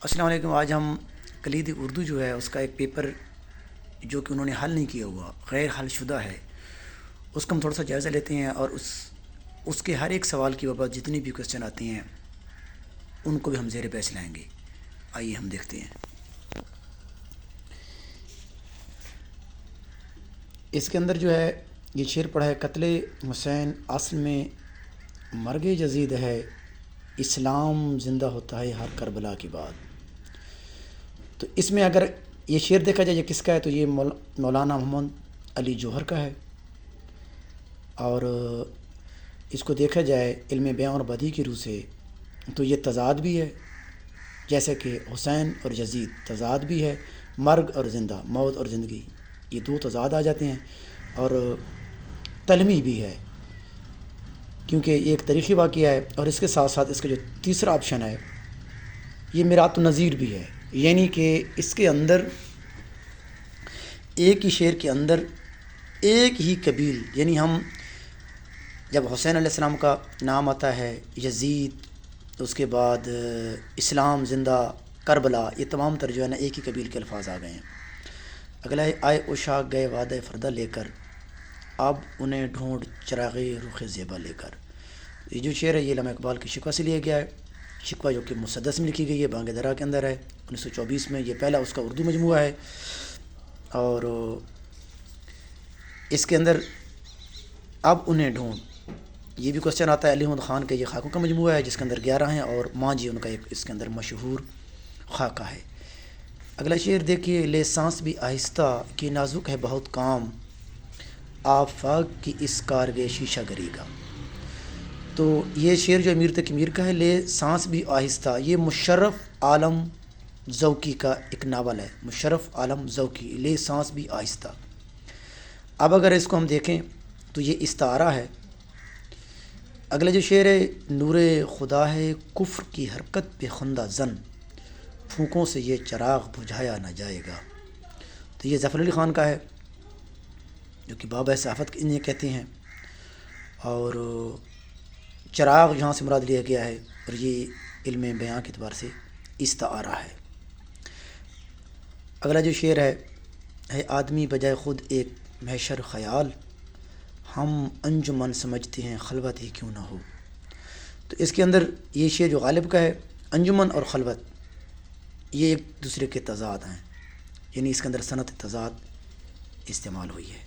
السلام علیکم۔ آج ہم کلیدی اردو جو ہے اس کا ایک پیپر جو کہ انہوں نے حل نہیں کیا ہوا، غیر حل شدہ ہے، اس کا ہم تھوڑا سا جائزہ لیتے ہیں اور اس کے ہر ایک سوال کی بابت جتنی بھی کوشچن آتے ہیں ان کو بھی ہم زیر بحث لائیں گے۔ آئیے ہم دیکھتے ہیں۔ اس کے اندر جو ہے یہ شعر پڑھا ہے: قتل حسین اصل میں مرگ یزید ہے، اسلام زندہ ہوتا ہے ہر کربلا کے بعد۔ تو اس میں اگر یہ شعر دیکھا جائے یہ کس کا ہے تو یہ مولانا محمد علی جوہر کا ہے، اور اس کو دیکھا جائے علم بیان اور بدیع کی روح سے تو یہ تضاد بھی ہے، جیسے کہ حسین اور یزید تضاد بھی ہے، مرگ اور زندہ، موت اور زندگی، یہ دو تضاد آ جاتے ہیں، اور تلمی بھی ہے کیونکہ یہ ایک تاریخی واقعہ ہے، اور اس کے ساتھ ساتھ اس کا جو تیسرا آپشن ہے یہ میرات النظیر بھی ہے، یعنی کہ اس کے اندر ایک ہی شعر کے اندر ایک ہی قبیل، یعنی ہم جب حسین علیہ السلام کا نام آتا ہے، یزید، اس کے بعد اسلام زندہ، کربلا، یہ تمام تر جو ہے نا ایک ہی قبیل کے الفاظ آ گئے ہیں۔ اگلا ہے: آئے اشاق گئے وعدہ فردہ لے کر، اب انہیں ڈھونڈ چراغ رخ زیبا لے کر۔ یہ جو شعر ہے یہ علامہ اقبال کی شکوہ سے لیا گیا ہے، شکوہ جو کہ مسدس میں لکھی گئی ہے، بانگ درا کے اندر ہے 1924 میں، یہ پہلا اس کا اردو مجموعہ ہے، اور اس کے اندر اب انہیں ڈھونڈ، یہ بھی کوشچن آتا ہے۔ علی محمد خان کا یہ خاکوں کا مجموعہ ہے جس کے اندر 11 ہیں، اور ماں جی ان کا ایک اس کے اندر مشہور خاکہ ہے۔ اگلا شعر دیکھیے: لے سانس بھی آہستہ کہ نازک ہے بہت کام، آفاق کی اس کارگہ شیشہ گری کا۔ تو یہ شعر جو امیر تقی میر کا ہے، لے سانس بھی آہستہ، یہ مشرف عالم ذوقی کا ایک ناول ہے، مشرف عالم ذوقی، لے سانس بھی آہستہ۔ اب اگر اس کو ہم دیکھیں تو یہ استعارہ ہے۔ اگلا جو شعر ہے: نور خدا ہے کفر کی حرکت پہ خندہ زن، پھونکوں سے یہ چراغ بجھایا نہ جائے گا۔ تو یہ ظفر علی خان کا ہے جو کہ بابا صحافت انہیں کہتے ہیں، اور چراغ یہاں سے مراد لیا گیا ہے، اور یہ علم بیان کے اعتبار سے استعارہ ہے۔ اگلا جو شعر ہے آدمی بجائے خود ایک محشر خیال، ہم انجمن سمجھتے ہیں خلوت ہی کیوں نہ ہو۔ تو اس کے اندر یہ شعر جو غالب کا ہے، انجمن اور خلوت یہ ایک دوسرے کے تضاد ہیں، یعنی اس کے اندر صنعت تضاد استعمال ہوئی ہے۔